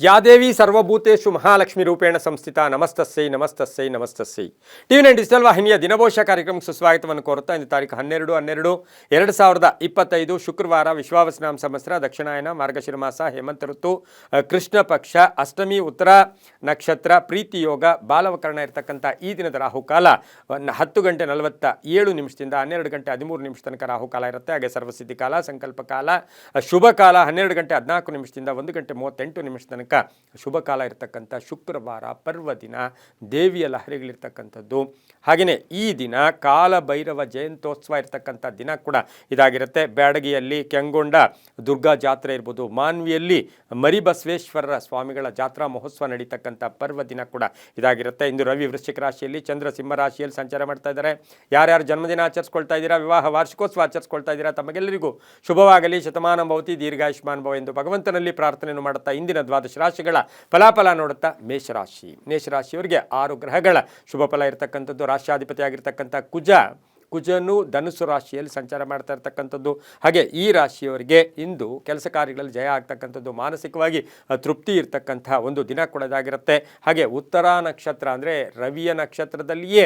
ಯಾದೇವಿ ಸರ್ವಭೂತೇಶು ಮಹಾಲಕ್ಷ್ಮಿ ರೂಪೇಣ ಸಂಸ್ಥಿತ ನಮಸ್ತಸ್ಸೈ ನಮಸ್ತಸ್ಸೈ ನಮಸ್ತಸ್ಸೈ. ಟಿವಿ9 ಡಿಜಿಟಲ್ ವಾಹಿನಿಯ ದಿನಭವಿಷ್ಯ ಕಾರ್ಯಕ್ರಮಕ್ಕೆ ಸುಸ್ವಾಗತವನ್ನು ಕೋರುತ್ತಾ ಇಂದು ತಾರೀಕು 12/12/2025 ಶುಕ್ರವಾರ ವಿಶ್ವಾವಸುನಾಮ ಸಂವತ್ಸರ ದಕ್ಷಿಣಾಯನ ಮಾರ್ಗಶಿರ ಮಾಸ ಹೇಮಂತ ಋತು ಕೃಷ್ಣ ಪಕ್ಷ ಅಷ್ಟಮಿ ಉತ್ತರ ನಕ್ಷತ್ರ ಪ್ರೀತಿ ಯೋಗ ಬಾಲವಕರಣ ಇರತಕ್ಕಂಥ ಈ ದಿನದ ರಾಹುಕಾಲ 10:47 12:13 ತನಕ ರಾಹುಕಾಲ ಇರುತ್ತೆ. ಹಾಗೆ ಸರ್ವಸಿದ್ಧಿ ಕಾಲ ಸಂಕಲ್ಪ ಕಾಲ ಶುಭ ಕಾಲ 12:14 1:38 ತನಕ ಶುಭ ಕಾಲ ಇರತಕ್ಕಂಥ ಶುಕ್ರವಾರ ಪರ್ವದಿನ ದೇವಿಯ ಲಹರಿಗಳಿರ್ತಕ್ಕಂಥದ್ದು. ಹಾಗೆಯೇ ಈ ದಿನ ಕಾಲ ಭೈರವ ಜಯಂತ್ಯೋತ್ಸವ ಇರತಕ್ಕಂಥ ದಿನ ಕೂಡ ಇದಾಗಿರುತ್ತೆ. ಬ್ಯಾಡಗಿಯಲ್ಲಿ ಕೆಂಗೊಂಡ ದುರ್ಗಾ ಜಾತ್ರೆ ಇರ್ಬೋದು, ಮಾನ್ವಿಯಲ್ಲಿ ಮರಿಬಸವೇಶ್ವರರ ಸ್ವಾಮಿಗಳ ಜಾತ್ರಾ ಮಹೋತ್ಸವ ನಡೀತಕ್ಕಂಥ ಪರ್ವ ದಿನ ಕೂಡ ಇದಾಗಿರುತ್ತೆ. ಇಂದು ರವಿ ವೃಶ್ಚಿಕ ರಾಶಿಯಲ್ಲಿ, ಚಂದ್ರ ಸಿಂಹ ರಾಶಿಯಲ್ಲಿ ಸಂಚಾರ ಮಾಡ್ತಾ ಇದ್ದಾರೆ. ಯಾರ್ಯಾರು ಜನ್ಮದಿನ ಆಚರಿಸ್ಕೊಳ್ತಾ ಇದ್ದೀರಾ, ವಿವಾಹ ವಾರ್ಷಿಕೋತ್ಸವ ಆಚರಿಸ್ಕೊಳ್ತಾ ಇದ್ದೀರಾ, ತಮಗೆಲ್ಲರಿಗೂ ಶುಭವಾಗಲಿ, ಶತಮಾನ ಭವತಿ, ದೀರ್ಘಾಯುಷ್ಮಾನ್ ಭವ ಎಂದು ಭಗವಂತನಲ್ಲಿ ಪ್ರಾರ್ಥನೆಯನ್ನು ಮಾಡುತ್ತಾ ಇಂದಿನ ದ್ವಾದಶ ರಾಶಿಗಳ ಫಲಾಫಲ ನೋಡುತ್ತಾ ಮೇಷರಾಶಿಯವರಿಗೆ 6 ಗ್ರಹಗಳ ಶುಭ ಫಲ ಇರತಕ್ಕಂಥದ್ದು. ರಾಶ್ಯಾಧಿಪತಿ ಆಗಿರ್ತಕ್ಕಂಥ ಕುಜನು ಧನುಸ್ಸು ರಾಶಿಯಲ್ಲಿ ಸಂಚಾರ ಮಾಡ್ತಾ ಇರ್ತಕ್ಕಂಥದ್ದು. ಹಾಗೆ ಈ ರಾಶಿಯವರಿಗೆ ಇಂದು ಕೆಲಸ ಕಾರ್ಯಗಳಲ್ಲಿ ಜಯ ಆಗ್ತಕ್ಕಂಥದ್ದು, ಮಾನಸಿಕವಾಗಿ ತೃಪ್ತಿ ಇರ್ತಕ್ಕಂಥ ಒಂದು ದಿನ ಕೂಡ ಇದಾಗಿರುತ್ತೆ. ಹಾಗೆ ಉತ್ತರ ನಕ್ಷತ್ರ ಅಂದರೆ ರವಿಯ ನಕ್ಷತ್ರದಲ್ಲಿಯೇ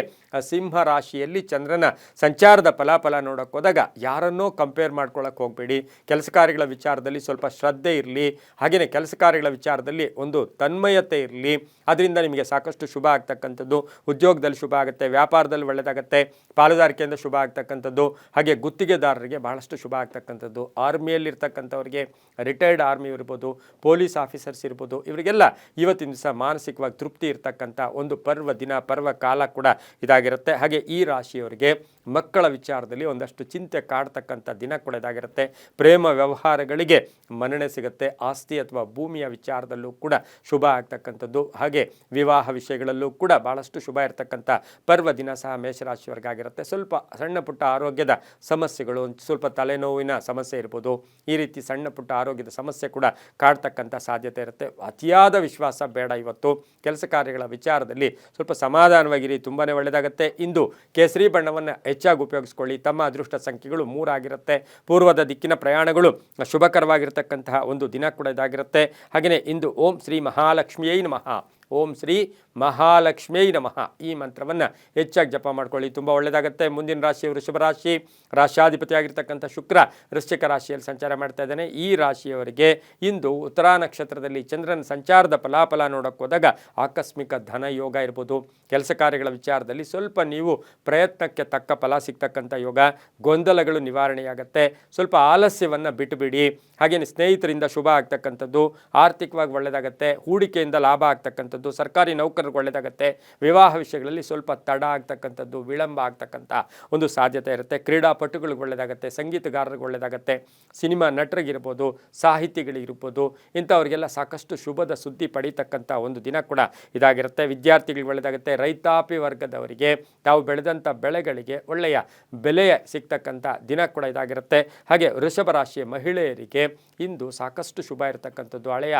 ಸಿಂಹ ರಾಶಿಯಲ್ಲಿ ಚಂದ್ರನ ಸಂಚಾರದ ಫಲಾಫಲ ನೋಡೋಕೆ ಹೋದಾಗ ಯಾರನ್ನೋ ಕಂಪೇರ್ ಮಾಡ್ಕೊಳ್ಳೋಕೆ ಹೋಗಬೇಡಿ. ಕೆಲಸ ಕಾರ್ಯಗಳ ವಿಚಾರದಲ್ಲಿ ಸ್ವಲ್ಪ ಶ್ರದ್ಧೆ ಇರಲಿ, ಹಾಗೆಯೇ ಕೆಲಸ ಕಾರ್ಯಗಳ ವಿಚಾರದಲ್ಲಿ ಒಂದು ತನ್ಮಯತೆ ಇರಲಿ. ಅದರಿಂದ ನಿಮಗೆ ಸಾಕಷ್ಟು ಶುಭ ಆಗ್ತಕ್ಕಂಥದ್ದು. ಉದ್ಯೋಗದಲ್ಲಿ ಶುಭ ಆಗುತ್ತೆ, ವ್ಯಾಪಾರದಲ್ಲಿ ಒಳ್ಳೆಯದಾಗುತ್ತೆ, ಪಾಲುದಾರಿಕೆಯಿಂದ ಶುಭ ಆಗ್ತಕ್ಕಂಥದ್ದು. ಹಾಗೆ ಗುತ್ತಿಗೆದಾರರಿಗೆ ಬಹಳಷ್ಟು ಶುಭ ಆಗ್ತಕ್ಕಂಥದ್ದು. ಆರ್ಮಿಯಲ್ಲಿರ್ತಕ್ಕಂಥವ್ರಿಗೆ, ರಿಟೈರ್ಡ್ ಆರ್ಮಿ ಇರ್ಬೋದು, ಪೊಲೀಸ್ ಆಫೀಸರ್ಸ್ ಇರ್ಬೋದು, ಇವರಿಗೆಲ್ಲ ಇವತ್ತಿನ ದಿವಸ ಮಾನಸಿಕವಾಗಿ ತೃಪ್ತಿ ಇರ್ತಕ್ಕಂಥ ಒಂದು ಪರ್ವ ದಿನ, ಪರ್ವ ಕಾಲ ಕೂಡ ಇದಾಗಿರುತ್ತೆ. ಹಾಗೆ ಈ ರಾಶಿಯವರಿಗೆ ಮಕ್ಕಳ ವಿಚಾರದಲ್ಲಿ ಒಂದಷ್ಟು ಚಿಂತೆ ಕಾಡ್ತಕ್ಕಂಥ ದಿನ ಕೂಡ ಇದಾಗಿರುತ್ತೆ. ಪ್ರೇಮ ವ್ಯವಹಾರಗಳಿಗೆ ಮನ್ನಣೆ ಸಿಗುತ್ತೆ. ಆಸ್ತಿ ಅಥವಾ ಭೂಮಿಯ ವಿಚಾರದಲ್ಲೂ ಕೂಡ ಶುಭ ಆಗ್ತಕ್ಕಂಥದ್ದು. ಹಾಗೆ ವಿವಾಹ ವಿಷಯಗಳಲ್ಲೂ ಕೂಡ ಭಾಳಷ್ಟು ಶುಭ ಇರತಕ್ಕಂಥ ಪರ್ವ ದಿನ ಸಹ ಮೇಷರಾಶಿಯವರಿಗಾಗಿರುತ್ತೆ. ಸ್ವಲ್ಪ ಸಣ್ಣ ಪುಟ್ಟ ಆರೋಗ್ಯದ ಸಮಸ್ಯೆಗಳು, ಸ್ವಲ್ಪ ತಲೆನೋವಿನ ಸಮಸ್ಯೆ ಇರ್ಬೋದು, ಈ ರೀತಿ ಸಣ್ಣ ಪುಟ್ಟ ಆರೋಗ್ಯದ ಸಮಸ್ಯೆ ಕೂಡ ಕಾಡ್ತಕ್ಕಂಥ ಸಾಧ್ಯತೆ ಇರುತ್ತೆ. ಅತಿಯಾದ ವಿಶ್ವಾಸ ಬೇಡ. ಇವತ್ತು ಕೆಲಸ ಕಾರ್ಯಗಳ ವಿಚಾರದಲ್ಲಿ ಸ್ವಲ್ಪ ಸಮಾಧಾನವಾಗಿರಿ, ತುಂಬಾ ಒಳ್ಳೆಯದಾಗುತ್ತೆ. ಇಂದು ಕೇಸರಿ ಬಣ್ಣವನ್ನು ಹೆಚ್ಚಾಗಿ ಉಪಯೋಗಿಸ್ಕೊಳ್ಳಿ. ತಮ್ಮ ಅದೃಷ್ಟ ಸಂಖ್ಯೆಗಳು 3 ಆಗಿರುತ್ತೆ. ಪೂರ್ವದ ದಿಕ್ಕಿನ ಪ್ರಯಾಣಗಳು ಶುಭಕರವಾಗಿರ್ತಕ್ಕಂತಹ ಒಂದು ದಿನ ಕೂಡ ಇದಾಗಿರುತ್ತೆ. ಹಾಗೆಯೇ ಇಂದು ಓಂ ಶ್ರೀ ಮಹಾಲಕ್ಷ್ಮಿಯೈ ನಮಃ, ಓಂ ಶ್ರೀ ಮಹಾಲಕ್ಷ್ಮಿಯೈ ನಮಃ ಈ ಮಂತ್ರವನ್ನು ಹೆಚ್ಚಾಗಿ ಜಪ ಮಾಡ್ಕೊಳ್ಳಿ, ತುಂಬ ಒಳ್ಳೆಯದಾಗುತ್ತೆ. ಮುಂದಿನ ರಾಶಿ ವೃಷಭ ರಾಶಿ. ರಾಶ್ಯಾಧಿಪತಿಯಾಗಿರ್ತಕ್ಕಂಥ ಶುಕ್ರ ವೃಶ್ಚಿಕ ರಾಶಿಯಲ್ಲಿ ಸಂಚಾರ ಮಾಡ್ತಾ ಇದ್ದಾನೆ. ಈ ರಾಶಿಯವರಿಗೆ ಇಂದು ಉತ್ತರ ನಕ್ಷತ್ರದಲ್ಲಿ ಚಂದ್ರನ ಸಂಚಾರದ ಫಲಾಫಲ ನೋಡೋಕೆ ಹೋದಾಗ ಆಕಸ್ಮಿಕ ಧನ ಯೋಗ ಇರ್ಬೋದು. ಕೆಲಸ ಕಾರ್ಯಗಳ ವಿಚಾರದಲ್ಲಿ ಸ್ವಲ್ಪ ನೀವು ಪ್ರಯತ್ನಕ್ಕೆ ತಕ್ಕ ಫಲ ಸಿಗ್ತಕ್ಕಂಥ ಯೋಗ. ಗೊಂದಲಗಳು ನಿವಾರಣೆಯಾಗುತ್ತೆ. ಸ್ವಲ್ಪ ಆಲಸ್ಯವನ್ನು ಬಿಟ್ಟುಬಿಡಿ. ಹಾಗೆಯೇ ಸ್ನೇಹಿತರಿಂದ ಶುಭ ಆಗ್ತಕ್ಕಂಥದ್ದು, ಆರ್ಥಿಕವಾಗಿ ಒಳ್ಳೆಯದಾಗುತ್ತೆ. ಹೂಡಿಕೆಯಿಂದ ಲಾಭ ಆಗ್ತಕ್ಕಂಥದ್ದು, ಸರ್ಕಾರಿ ನೌಕರರಿಗೆ ಒಳ್ಳೆಯದಾಗುತ್ತೆ. ವಿವಾಹ ವಿಷಯಗಳಲ್ಲಿ ಸ್ವಲ್ಪ ತಡ ಆಗ್ತಕ್ಕಂಥದ್ದು, ವಿಳಂಬ ಆಗ್ತಕ್ಕಂಥ ಒಂದು ಸಾಧ್ಯತೆ ಇರುತ್ತೆ. ಕ್ರೀಡಾಪಟುಗಳಿಗೆ ಒಳ್ಳೆಯದಾಗುತ್ತೆ, ಸಂಗೀತಗಾರರಿಗೆ ಒಳ್ಳೆಯದಾಗುತ್ತೆ, ಸಿನಿಮಾ ನಟರಿಗಿರ್ಬೋದು, ಸಾಹಿತಿಗಳಿಗಿರ್ಬೋದು, ಇಂಥವ್ರಿಗೆಲ್ಲ ಸಾಕಷ್ಟು ಶುಭದ ಸುದ್ದಿ ಪಡೀತಕ್ಕಂಥ ಒಂದು ದಿನ ಕೂಡ ಇದಾಗಿರುತ್ತೆ. ವಿದ್ಯಾರ್ಥಿಗಳಿಗೆ ಒಳ್ಳೆಯದಾಗುತ್ತೆ. ರೈತಾಪಿ ವರ್ಗದವರಿಗೆ ತಾವು ಬೆಳೆದಂಥ ಬೆಳೆಗಳಿಗೆ ಒಳ್ಳೆಯ ಬೆಲೆ ಸಿಗ್ತಕ್ಕಂಥ ದಿನ ಕೂಡ ಇದಾಗಿರುತ್ತೆ. ಹಾಗೆ ವೃಷಭ ರಾಶಿಯ ಮಹಿಳೆಯರಿಗೆ ಇಂದು ಸಾಕಷ್ಟು ಶುಭ ಇರತಕ್ಕಂಥದ್ದು. ಹಳೆಯ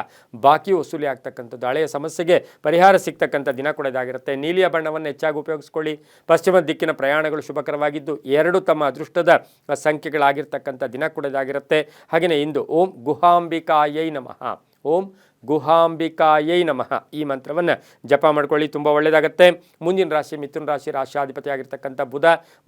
ಬಾಕಿ ವಸೂಲಿ ಆಗ್ತಕ್ಕಂಥದ್ದು, ಹಳೆಯ ಸಮಸ್ಯೆಗೆ ಪರಿಹಾರ ಸಿಗ್ತಕ್ಕಂಥ ದಿನ ಕೂಡ ಇದಾಗಿರುತ್ತೆ. ನೀಲಿಯ ಬಣ್ಣವನ್ನು ಹೆಚ್ಚಾಗಿ ಉಪಯೋಗಿಸ್ಕೊಳ್ಳಿ. ಪಶ್ಚಿಮ ದಿಕ್ಕಿನ ಪ್ರಯಾಣಗಳು ಶುಭಕರವಾಗಿದ್ದು 2 ತಮ್ಮ ಅದೃಷ್ಟದ ಸಂಖ್ಯೆಗಳಾಗಿರ್ತಕ್ಕಂಥ ದಿನ ಕೂಡ ಇದಾಗಿರುತ್ತೆ. ಹಾಗೆಯೇ ಇಂದು ಓಂ ಗುಹಾಂಬಿಕಾಯೈ ನಮಃ, ಓಂ ಗುಹಾಂಬಿಕಾಯೈ ನಮಃ ಈ ಮಂತ್ರವನ್ನು ಜಪ ಮಾಡ್ಕೊಳ್ಳಿ, ತುಂಬ ಒಳ್ಳೆಯದಾಗುತ್ತೆ. ಮುಂದಿನ ರಾಶಿ ಮಿಥುನ ರಾಶಿ. ರಾಶ್ಯಾಧಿಪತಿ ಆಗಿರ್ತಕ್ಕಂಥ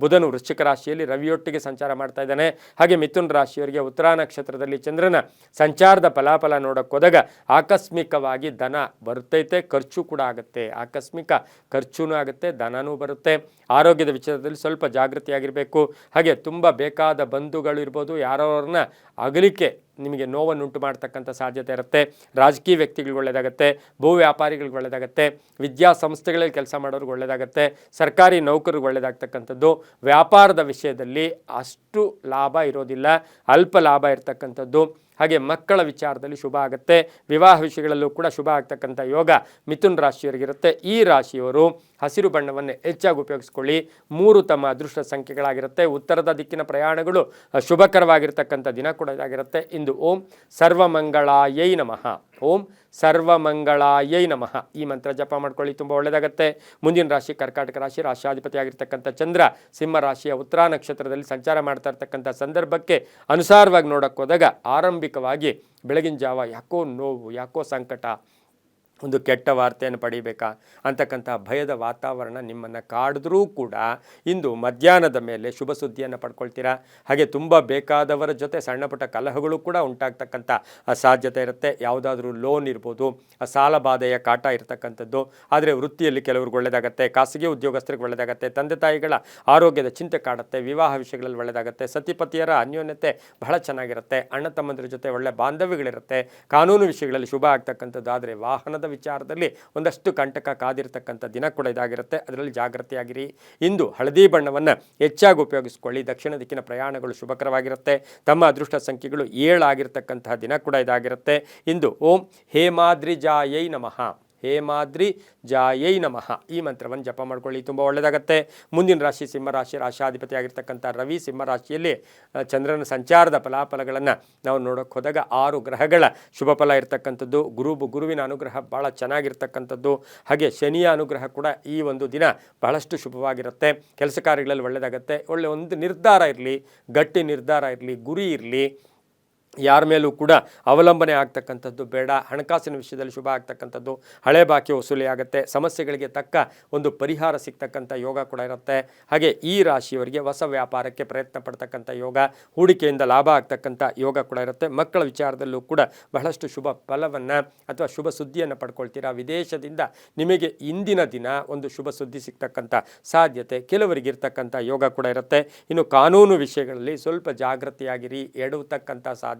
ಬುಧನು ವೃಶ್ಚಿಕ ರಾಶಿಯಲ್ಲಿ ರವಿಯೊಟ್ಟಿಗೆ ಸಂಚಾರ ಮಾಡ್ತಾ ಇದ್ದಾನೆ. ಹಾಗೆ ಮಿಥುನ ರಾಶಿಯವರಿಗೆ ಉತ್ತರ ನಕ್ಷತ್ರದಲ್ಲಿ ಚಂದ್ರನ ಸಂಚಾರದ ಫಲಾಫಲ ನೋಡೋಕೆ ಹೋದಾಗ ಆಕಸ್ಮಿಕವಾಗಿ ಧನ ಬರ್ತೈತೆ, ಖರ್ಚು ಕೂಡ ಆಗುತ್ತೆ. ಆಕಸ್ಮಿಕ ಖರ್ಚುನೂ ಆಗುತ್ತೆ, ಧನನೂ ಬರುತ್ತೆ. ಆರೋಗ್ಯದ ವಿಚಾರದಲ್ಲಿ ಸ್ವಲ್ಪ ಜಾಗೃತಿಯಾಗಿರಬೇಕು. ಹಾಗೆ ತುಂಬ ಬೇಕಾದ ಬಂಧುಗಳು ಇರ್ಬೋದು, ಯಾರವ್ರನ್ನ ಅಗಲಿಕೆ ನಿಮಗೆ ನೋವನ್ನುಂಟು ಮಾಡ್ತಕ್ಕಂಥ ಸಾಧ್ಯತೆ ಇರುತ್ತೆ. ರಾಜಕೀಯ ವ್ಯಕ್ತಿಗಳಿಗೆ ಒಳ್ಳೆಯದಾಗುತ್ತೆ, ಭೂ ವ್ಯಾಪಾರಿಗಳಿಗೆ ಒಳ್ಳೆಯದಾಗುತ್ತೆ, ವಿದ್ಯಾಸಂಸ್ಥೆಗಳಲ್ಲಿ ಕೆಲಸ ಮಾಡೋರಿಗೆ ಒಳ್ಳೆಯದಾಗುತ್ತೆ, ಸರ್ಕಾರಿ ನೌಕರಿಗೆ ಒಳ್ಳೆಯದಾಗ್ತಕ್ಕಂಥದ್ದು. ವ್ಯಾಪಾರದ ವಿಷಯದಲ್ಲಿ ಅಷ್ಟು ಲಾಭ ಇರೋದಿಲ್ಲ, ಅಲ್ಪ ಲಾಭ ಇರತಕ್ಕಂಥದ್ದು. ಹಾಗೆ ಮಕ್ಕಳ ವಿಚಾರದಲ್ಲಿ ಶುಭ ಆಗುತ್ತೆ. ವಿವಾಹ ವಿಷಯಗಳಲ್ಲೂ ಕೂಡ ಶುಭ ಆಗ್ತಕ್ಕಂಥ ಯೋಗ ಮಿಥುನ ರಾಶಿಯವರಿಗಿರುತ್ತೆ. ಈ ರಾಶಿಯವರು ಹಸಿರು ಬಣ್ಣವನ್ನು ಹೆಚ್ಚಾಗಿ ಉಪಯೋಗಿಸ್ಕೊಳ್ಳಿ. 3 ತಮ್ಮ ಅದೃಷ್ಟ ಸಂಖ್ಯೆಗಳಾಗಿರುತ್ತೆ. ಉತ್ತರದ ದಿಕ್ಕಿನ ಪ್ರಯಾಣಗಳು ಶುಭಕರವಾಗಿರ್ತಕ್ಕಂಥ ದಿನ ಕೂಡ ಇದಾಗಿರುತ್ತೆ. ಇಂದು ಓಂ ಸರ್ವಮಂಗಳಾಯೈ ನಮಃ, ಓಂ ಸರ್ವಮಂಗಳಾಯೈ ನಮಃ ಈ ಮಂತ್ರ ಜಪ ಮಾಡ್ಕೊಳ್ಳಿ, ತುಂಬ ಒಳ್ಳೆಯದಾಗುತ್ತೆ. ಮುಂದಿನ ರಾಶಿ ಕರ್ಕಾಟಕ ರಾಶಿ, ರಾಶಿಯಾಧಿಪತಿ ಆಗಿರ್ತಕ್ಕಂಥ ಚಂದ್ರ ಸಿಂಹ ರಾಶಿಯ ಉತ್ತರ ನಕ್ಷತ್ರದಲ್ಲಿ ಸಂಚಾರ ಮಾಡ್ತಾ ಇರ್ತಕ್ಕಂಥ ಸಂದರ್ಭಕ್ಕೆ ಅನುಸಾರವಾಗಿ ನೋಡೋಕ್ಕೆ ಹೋದಾಗ ಆರಂಭಿಕವಾಗಿ ಬೆಳಗಿನ ಜಾವ ಯಾಕೋ ನೋವು, ಯಾಕೋ ಸಂಕಟ, ಒಂದು ಕೆಟ್ಟ ವಾರ್ತೆಯನ್ನು ಪಡಿಬೇಕಾ ಅಂತಕ್ಕಂಥ ಭಯದ ವಾತಾವರಣ ನಿಮ್ಮನ್ನು ಕಾಡಿದ್ರೂ ಕೂಡ ಇಂದು ಮಧ್ಯಾಹ್ನದ ಮೇಲೆ ಶುಭ ಸುದ್ದಿಯನ್ನು ಪಡ್ಕೊಳ್ತೀರಾ. ಹಾಗೆ ತುಂಬ ಬೇಕಾದವರ ಜೊತೆ ಸಣ್ಣ ಪುಟ್ಟ ಕಲಹಗಳು ಕೂಡ ಉಂಟಾಗ್ತಕ್ಕಂಥ ಸಾಧ್ಯತೆ ಇರುತ್ತೆ. ಯಾವುದಾದ್ರೂ ಲೋನ್ ಇರ್ಬೋದು, ಸಾಲ ಬಾಧೆಯ ಕಾಟ ಇರತಕ್ಕಂಥದ್ದು. ಆದರೆ ವೃತ್ತಿಯಲ್ಲಿ ಕೆಲವ್ರಿಗೆ ಒಳ್ಳೆಯದಾಗತ್ತೆ, ಖಾಸಗಿ ಉದ್ಯೋಗಸ್ಥರಿಗೆ ಒಳ್ಳೆಯದಾಗತ್ತೆ, ತಂದೆ ತಾಯಿಗಳ ಆರೋಗ್ಯದ ಚಿಂತೆ ಕಾಡುತ್ತೆ, ವಿವಾಹ ವಿಷಯಗಳಲ್ಲಿ ಒಳ್ಳೆಯದಾಗುತ್ತೆ, ಸತಿಪತಿಯರ ಅನ್ಯೋನ್ಯತೆ ಬಹಳ ಚೆನ್ನಾಗಿರುತ್ತೆ, ಅಣ್ಣ ತಮ್ಮಂದಿರ ಜೊತೆ ಒಳ್ಳೆ ಬಾಂಧವ್ಯಗಳಿರುತ್ತೆ, ಕಾನೂನು ವಿಷಯಗಳಲ್ಲಿ ಶುಭ ಆಗ್ತಕ್ಕಂಥದ್ದು. ಆದರೆ ವಾಹನದ ವಿಚಾರದಲ್ಲಿ ಒಂದಷ್ಟು ಕಂಟಕ ಕಾದಿರತಕ್ಕಂಥ ದಿನ ಕೂಡ ಇದಾಗಿರುತ್ತೆ, ಅದರಲ್ಲಿ ಜಾಗೃತಿಯಾಗಿರಿ. ಇಂದು ಹಳದಿ ಬಣ್ಣವನ್ನು ಹೆಚ್ಚಾಗಿ ಉಪಯೋಗಿಸ್ಕೊಳ್ಳಿ. ದಕ್ಷಿಣ ದಿಕ್ಕಿನ ಪ್ರಯಾಣಗಳು ಶುಭಕರವಾಗಿರುತ್ತೆ. ತಮ್ಮ ಅದೃಷ್ಟ ಸಂಖ್ಯೆಗಳು 7 ಆಗಿರ್ತಕ್ಕಂತಹ ದಿನ ಕೂಡ ಇದಾಗಿರುತ್ತೆ. ಇಂದು ಓಂ ಹೇಮಾದ್ರಿಜಾಯೈ ನಮಃ, ಹೇಮಾದ್ರಿ ಜಾಯೈ ನಮಃ ಈ ಮಂತ್ರವನ್ನು ಜಪ ಮಾಡ್ಕೊಳ್ಳಿ, ತುಂಬ ಒಳ್ಳೆಯದಾಗತ್ತೆ. ಮುಂದಿನ ರಾಶಿ ಸಿಂಹರಾಶಿ, ರಾಶಿಯಾಧಿಪತಿ ಆಗಿರ್ತಕ್ಕಂಥ ರವಿ ಸಿಂಹರಾಶಿಯಲ್ಲಿ ಚಂದ್ರನ ಸಂಚಾರದ ಫಲಾಫಲಗಳನ್ನು ನಾವು ನೋಡೋಕ್ಕೆ ಹೋದಾಗ 6 ಗ್ರಹಗಳ ಶುಭ ಫಲ ಇರತಕ್ಕಂಥದ್ದು. ಗುರುವಿನ ಅನುಗ್ರಹ ಭಾಳ ಚೆನ್ನಾಗಿರ್ತಕ್ಕಂಥದ್ದು. ಹಾಗೆ ಶನಿಯ ಅನುಗ್ರಹ ಕೂಡ ಈ ಒಂದು ದಿನ ಬಹಳಷ್ಟು ಶುಭವಾಗಿರುತ್ತೆ. ಕೆಲಸ ಕಾರ್ಯಗಳಲ್ಲಿ ಒಳ್ಳೆಯದಾಗತ್ತೆ. ಒಳ್ಳೆಯ ಒಂದು ನಿರ್ಧಾರ ಇರಲಿ, ಗಟ್ಟಿ ನಿರ್ಧಾರ ಇರಲಿ, ಗುರಿ ಇರಲಿ, ಯಾರ ಮೇಲೂ ಕೂಡ ಅವಲಂಬನೆ ಆಗ್ತಕ್ಕಂಥದ್ದು ಬೇಡ. ಹಣಕಾಸಿನ ವಿಷಯದಲ್ಲಿ ಶುಭ ಆಗ್ತಕ್ಕಂಥದ್ದು, ಹಳೆ ಬಾಕಿ ವಸೂಲಿ ಆಗುತ್ತೆ, ಸಮಸ್ಯೆಗಳಿಗೆ ತಕ್ಕ ಒಂದು ಪರಿಹಾರ ಸಿಗ್ತಕ್ಕಂಥ ಯೋಗ ಕೂಡ ಇರುತ್ತೆ. ಹಾಗೆ ಈ ರಾಶಿಯವರಿಗೆ ಹೊಸ ವ್ಯಾಪಾರಕ್ಕೆ ಪ್ರಯತ್ನ ಪಡ್ತಕ್ಕಂಥ ಯೋಗ, ಹೂಡಿಕೆಯಿಂದ ಲಾಭ ಆಗ್ತಕ್ಕಂಥ ಯೋಗ ಕೂಡ ಇರುತ್ತೆ. ಮಕ್ಕಳ ವಿಚಾರದಲ್ಲೂ ಕೂಡ ಬಹಳಷ್ಟು ಶುಭ ಫಲವನ್ನು ಅಥವಾ ಶುಭ ಸುದ್ದಿಯನ್ನು ಪಡ್ಕೊಳ್ತೀರಾ. ವಿದೇಶದಿಂದ ನಿಮಗೆ ಇಂದಿನ ದಿನ ಒಂದು ಶುಭ ಸುದ್ದಿ ಸಿಗ್ತಕ್ಕಂಥ ಸಾಧ್ಯತೆ ಕೆಲವರಿಗೆ ಇರ್ತಕ್ಕಂಥ ಯೋಗ ಕೂಡ ಇರುತ್ತೆ. ಇನ್ನು ಕಾನೂನು ವಿಷಯಗಳಲ್ಲಿ ಸ್ವಲ್ಪ ಜಾಗೃತಿಯಾಗಿರಿ, ಎಡುವತಕ್ಕಂಥ ಸಾಧ್ಯತೆ,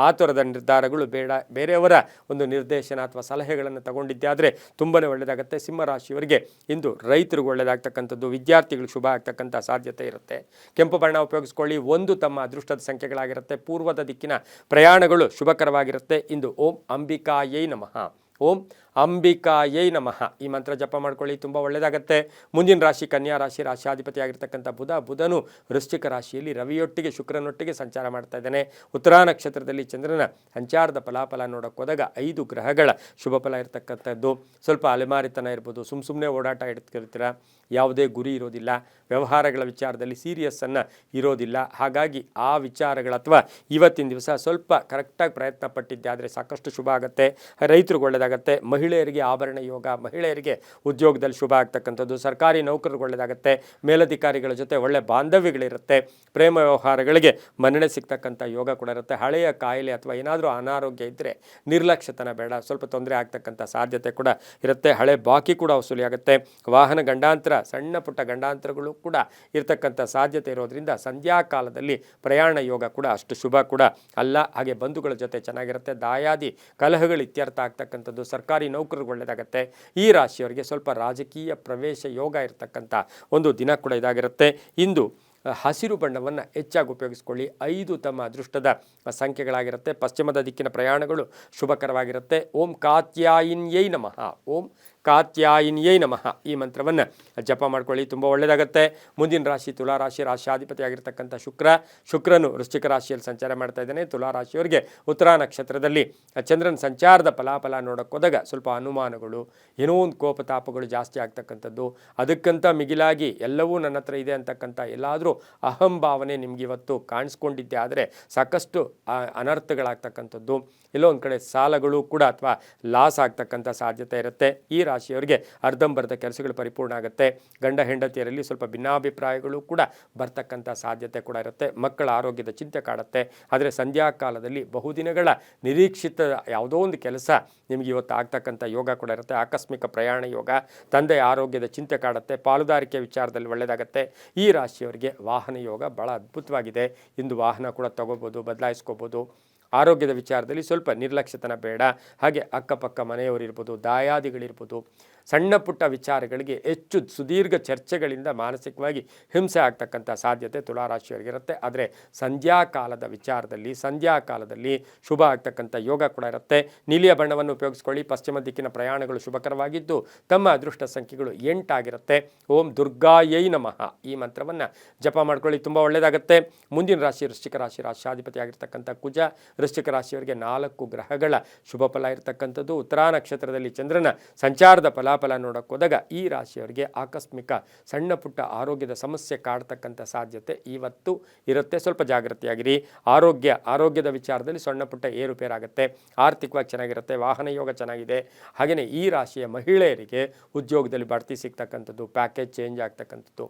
ಆತುರದ ನಿರ್ಧಾರಗಳು ಬೇಡ. ಬೇರೆಯವರ ಒಂದು ನಿರ್ದೇಶನ ಅಥವಾ ಸಲಹೆಗಳನ್ನು ತಗೊಂಡಿದ್ದಾದರೆ ತುಂಬಾ ಒಳ್ಳೆಯದಾಗುತ್ತೆ. ಸಿಂಹರಾಶಿಯವರಿಗೆ ಇಂದು ರೈತರಿಗೆ ಒಳ್ಳೆಯದಾಗ್ತಕ್ಕಂಥದ್ದು, ವಿದ್ಯಾರ್ಥಿಗಳಿಗೆ ಶುಭ ಆಗ್ತಕ್ಕಂಥ ಸಾಧ್ಯತೆ ಇರುತ್ತೆ. ಕೆಂಪು ಬಣ್ಣ ಉಪಯೋಗಿಸ್ಕೊಳ್ಳಿ. 1 ತಮ್ಮ ಅದೃಷ್ಟದ ಸಂಖ್ಯೆಗಳಾಗಿರುತ್ತೆ. ಪೂರ್ವದ ದಿಕ್ಕಿನ ಪ್ರಯಾಣಗಳು ಶುಭಕರವಾಗಿರುತ್ತೆ. ಇಂದು ಓಂ ಅಂಬಿಕಾಯೈ ನಮಃ, ಓಂ ಅಂಬಿಕಾಯೈ ನಮಃ ಈ ಮಂತ್ರ ಜಪ ಮಾಡ್ಕೊಳ್ಳಿ, ತುಂಬ ಒಳ್ಳೆಯದಾಗತ್ತೆ. ಮುಂದಿನ ರಾಶಿ ಕನ್ಯಾ ರಾಶಿ, ರಾಶಿಯಾಧಿಪತಿ ಆಗಿರ್ತಕ್ಕಂಥ ಬುಧನು ವೃಶ್ಚಿಕ ರಾಶಿಯಲ್ಲಿ ರವಿಯೊಟ್ಟಿಗೆ ಶುಕ್ರನೊಟ್ಟಿಗೆ ಸಂಚಾರ ಮಾಡ್ತಾ ಇದ್ದಾನೆ. ಉತ್ತರ ನಕ್ಷತ್ರದಲ್ಲಿ ಚಂದ್ರನ ಸಂಚಾರದ ಫಲಾಫಲ ನೋಡೋಕೆ ಹೋದಾಗ 5 ಗ್ರಹಗಳ ಶುಭ ಫಲ ಇರತಕ್ಕಂಥದ್ದು. ಸ್ವಲ್ಪ ಅಲೆಮಾರಿತನ ಇರ್ಬೋದು, ಸುಮ್ಮನೆ ಓಡಾಟ ಇಡ್ತಿರ್ತೀರ, ಯಾವುದೇ ಗುರಿ ಇರೋದಿಲ್ಲ, ವ್ಯವಹಾರಗಳ ವಿಚಾರದಲ್ಲಿ ಸೀರಿಯಸ್ಸನ್ನು ಇರೋದಿಲ್ಲ. ಹಾಗಾಗಿ ಆ ವಿಚಾರಗಳು ಅಥವಾ ಇವತ್ತಿನ ದಿವಸ ಸ್ವಲ್ಪ ಕರೆಕ್ಟಾಗಿ ಪ್ರಯತ್ನ ಪಟ್ಟಿದ್ದಾದರೆ ಸಾಕಷ್ಟು ಶುಭ ಆಗುತ್ತೆ. ರೈತರಿಗೆ ಒಳ್ಳೆಯದಾಗತ್ತೆ. ಮಹಿಳೆಯರಿಗೆ ಆಭರಣ ಯೋಗ, ಮಹಿಳೆಯರಿಗೆ ಉದ್ಯೋಗದಲ್ಲಿ ಶುಭ ಆಗ್ತಕ್ಕಂಥದ್ದು. ಸರ್ಕಾರಿ ನೌಕರರಿಗೆ ಒಳ್ಳೆಯದಾಗುತ್ತೆ. ಮೇಲಧಿಕಾರಿಗಳ ಜೊತೆ ಒಳ್ಳೆ ಬಾಂಧವ್ಯಗಳಿರುತ್ತೆ. ಪ್ರೇಮ ವ್ಯವಹಾರಗಳಿಗೆ ಮನ್ನಣೆ ಸಿಗ್ತಕ್ಕಂಥ ಯೋಗ ಕೂಡ ಇರುತ್ತೆ. ಹಳೆಯ ಕಾಯಿಲೆ ಅಥವಾ ಏನಾದರೂ ಅನಾರೋಗ್ಯ ಇದ್ದರೆ ನಿರ್ಲಕ್ಷ್ಯತನ ಬೇಡ, ಸ್ವಲ್ಪ ತೊಂದರೆ ಆಗ್ತಕ್ಕಂಥ ಸಾಧ್ಯತೆ ಕೂಡ ಇರುತ್ತೆ. ಹಳೆ ಬಾಕಿ ಕೂಡ ವಸೂಲಿ ಆಗುತ್ತೆ. ವಾಹನ ಗಂಡಾಂತರ, ಸಣ್ಣ ಪುಟ್ಟ ಗಂಡಾಂತರಗಳು ಕೂಡ ಇರತಕ್ಕಂಥ ಸಾಧ್ಯತೆ ಇರೋದ್ರಿಂದ ಸಂಧ್ಯಾಕಾಲದಲ್ಲಿ ಪ್ರಯಾಣ ಯೋಗ ಕೂಡ ಅಷ್ಟು ಶುಭ ಕೂಡ ಅಲ್ಲ. ಹಾಗೆ ಬಂಧುಗಳ ಜೊತೆ ಚೆನ್ನಾಗಿರುತ್ತೆ. ದಾಯಾದಿ ಕಲಹಗಳು ಇತ್ಯರ್ಥ ಆಗ್ತಕ್ಕಂಥದ್ದು. ಸರ್ಕಾರಿ ನೌಕರರಿಗೆ ಒಳ್ಳೆಯದಾಗುತ್ತೆ. ಈ ರಾಶಿಯವರಿಗೆ ಸ್ವಲ್ಪ ರಾಜಕೀಯ ಪ್ರವೇಶ ಯೋಗ ಇರತಕ್ಕಂಥ ಒಂದು ದಿನ ಕೂಡ ಇದಾಗಿರುತ್ತೆ. ಇಂದು ಹಸಿರು ಬಣ್ಣವನ್ನು ಹೆಚ್ಚಾಗಿ ಉಪಯೋಗಿಸ್ಕೊಳ್ಳಿ. 5 ತಮ್ಮ ಅದೃಷ್ಟದ ಸಂಖ್ಯೆಗಳಾಗಿರುತ್ತೆ. ಪಶ್ಚಿಮದ ದಿಕ್ಕಿನ ಪ್ರಯಾಣಗಳು ಶುಭಕರವಾಗಿರುತ್ತೆ. ಓಂ ಕಾತ್ಯಾಯಿನ್ಯೈ ನಮಃ, ಓಂ ಕಾತ್ಯಾಯಿನ್ಯೈ ನಮಃ ಈ ಮಂತ್ರವನ್ನು ಜಪ ಮಾಡ್ಕೊಳ್ಳಿ, ತುಂಬ ಒಳ್ಳೆಯದಾಗುತ್ತೆ. ಮುಂದಿನ ರಾಶಿ ತುಲಾರಾಶಿ, ರಾಶಿಯಾಧಿಪತಿ ಆಗಿರ್ತಕ್ಕಂಥ ಶುಕ್ರನು ವೃಶ್ಚಿಕ ರಾಶಿಯಲ್ಲಿ ಸಂಚಾರ ಮಾಡ್ತಾ ಇದ್ದಾನೆ. ತುಲಾರಾಶಿಯವರಿಗೆ ಉತ್ತರ ನಕ್ಷತ್ರದಲ್ಲಿ ಚಂದ್ರನ ಸಂಚಾರದ ಫಲಾಫಲ ನೋಡೋಕೆ ಹೋದಾಗ ಸ್ವಲ್ಪ ಅನುಮಾನಗಳು, ಏನೋ ಒಂದು ಕೋಪತಾಪಗಳು ಜಾಸ್ತಿ ಆಗ್ತಕ್ಕಂಥದ್ದು. ಅದಕ್ಕಂತ ಮಿಗಿಲಾಗಿ ಎಲ್ಲವೂ ನನ್ನ ಹತ್ರ ಇದೆ ಅಂತಕ್ಕಂಥ ಎಲ್ಲಾದರೂ ಅಹಂಭಾವನೆ ನಿಮ್ಗೆ ಇವತ್ತು ಕಾಣಿಸ್ಕೊಂಡಿದ್ದೆ ಆದರೆ ಸಾಕಷ್ಟು ಅನರ್ಥಗಳಾಗ್ತಕ್ಕಂಥದ್ದು. ಎಲ್ಲೋ ಒಂದು ಕಡೆ ಸಾಲಗಳು ಕೂಡ ಅಥವಾ ಲಾಸ್ ಆಗ್ತಕ್ಕಂಥ ಸಾಧ್ಯತೆ ಇರುತ್ತೆ. ಈ ರಾಶಿಯವರಿಗೆ ಅರ್ಧಂಬರ್ಧ ಕೆಲಸಗಳು ಪರಿಪೂರ್ಣ ಆಗುತ್ತೆ. ಗಂಡ ಹೆಂಡತಿಯರಲ್ಲಿ ಸ್ವಲ್ಪ ಭಿನ್ನಾಭಿಪ್ರಾಯಗಳು ಕೂಡ ಬರ್ತಕ್ಕಂಥ ಸಾಧ್ಯತೆ ಕೂಡ ಇರುತ್ತೆ. ಮಕ್ಕಳ ಆರೋಗ್ಯದ ಚಿಂತೆ ಕಾಡುತ್ತೆ. ಆದರೆ ಸಂಧ್ಯಾಕಾಲದಲ್ಲಿ ಬಹುದಿನಗಳ ನಿರೀಕ್ಷಿತ ಯಾವುದೋ ಒಂದು ಕೆಲಸ ನಿಮಗೆ ಇವತ್ತು ಆಗ್ತಕ್ಕಂಥ ಯೋಗ ಕೂಡ ಇರುತ್ತೆ. ಆಕಸ್ಮಿಕ ಪ್ರಯಾಣ ಯೋಗ, ತಂದೆಯ ಆರೋಗ್ಯದ ಚಿಂತೆ ಕಾಡುತ್ತೆ. ಪಾಲುದಾರಿಕೆ ವಿಚಾರದಲ್ಲಿ ಒಳ್ಳೆಯದಾಗುತ್ತೆ. ಈ ರಾಶಿಯವರಿಗೆ ವಾಹನ ಯೋಗ ಭಾಳ ಅದ್ಭುತವಾಗಿದೆ. ಇಂದು ವಾಹನ ಕೂಡ ತಗೋಬೋದು, ಬದಲಾಯಿಸ್ಕೋಬೋದು. ಆರೋಗ್ಯದ ವಿಚಾರದಲ್ಲಿ ಸ್ವಲ್ಪ ನಿರ್ಲಕ್ಷ್ಯತನ ಬೇಡ. ಹಾಗೆ ಅಕ್ಕಪಕ್ಕ ಮನೆಯವರಿರ್ಬೋದು, ದಾಯಾದಿಗಳಿರ್ಬೋದು, ಸಣ್ಣ ಪುಟ್ಟ ವಿಚಾರಗಳಿಗೆ ಹೆಚ್ಚು ಸುದೀರ್ಘ ಚರ್ಚೆಗಳಿಂದ ಮಾನಸಿಕವಾಗಿ ಹಿಂಸೆ ಆಗ್ತಕ್ಕಂಥ ಸಾಧ್ಯತೆ ತುಲಾರಾಶಿಯವರಿಗಿರುತ್ತೆ. ಆದರೆ ಸಂಧ್ಯಾಕಾಲದ ವಿಚಾರದಲ್ಲಿ ಸಂಧ್ಯಾಕಾಲದಲ್ಲಿ ಶುಭ ಆಗ್ತಕ್ಕಂಥ ಯೋಗ ಕೂಡ ಇರುತ್ತೆ. ನೀಲಿಯ ಬಣ್ಣವನ್ನು ಉಪಯೋಗಿಸ್ಕೊಳ್ಳಿ. ಪಶ್ಚಿಮ ದಿಕ್ಕಿನ ಪ್ರಯಾಣಗಳು ಶುಭಕರವಾಗಿದ್ದು ತಮ್ಮ ಅದೃಷ್ಟ ಸಂಖ್ಯೆಗಳು 8 ಆಗಿರುತ್ತೆ. ಓಂ ದುರ್ಗಾಯೈ ನಮಃ ಈ ಮಂತ್ರವನ್ನು ಜಪ ಮಾಡ್ಕೊಳ್ಳಿ, ತುಂಬ ಒಳ್ಳೆಯದಾಗುತ್ತೆ. ಮುಂದಿನ ರಾಶಿ ವೃಶ್ಚಿಕ ರಾಶಿ, ರಾಶ್ಯಾಧಿಪತಿ ಆಗಿರ್ತಕ್ಕಂಥ ಕುಜ. ವೃಶ್ಚಿಕ ರಾಶಿಯವರಿಗೆ 4 ಗ್ರಹಗಳ ಶುಭ ಫಲ ಇರತಕ್ಕಂಥದ್ದು. ಉತ್ತರಾ ನಕ್ಷತ್ರದಲ್ಲಿ ಚಂದ್ರನ ಸಂಚಾರದ ಫಲಾಫಲ ನೋಡಕ್ಕೆ ಹೋದಾಗ ಈ ರಾಶಿಯವರಿಗೆ ಆಕಸ್ಮಿಕ ಸಣ್ಣ ಪುಟ್ಟ ಆರೋಗ್ಯದ ಸಮಸ್ಯೆ ಕಾಡ್ತಕ್ಕಂಥ ಸಾಧ್ಯತೆ ಇವತ್ತು ಇರುತ್ತೆ. ಸ್ವಲ್ಪ ಜಾಗೃತಿಯಾಗಿರಿ. ಆರೋಗ್ಯದ ವಿಚಾರದಲ್ಲಿ ಸಣ್ಣ ಪುಟ್ಟ ಏರುಪೇರಾಗುತ್ತೆ. ಆರ್ಥಿಕವಾಗಿ ಚೆನ್ನಾಗಿರುತ್ತೆ. ವಾಹನ ಯೋಗ ಚೆನ್ನಾಗಿದೆ. ಹಾಗೆಯೇ ಈ ರಾಶಿಯ ಮಹಿಳೆಯರಿಗೆ ಉದ್ಯೋಗದಲ್ಲಿ ಬಡ್ತಿ ಸಿಗ್ತಕ್ಕಂಥದ್ದು, ಪ್ಯಾಕೇಜ್ ಚೇಂಜ್ ಆಗ್ತಕ್ಕಂಥದ್ದು,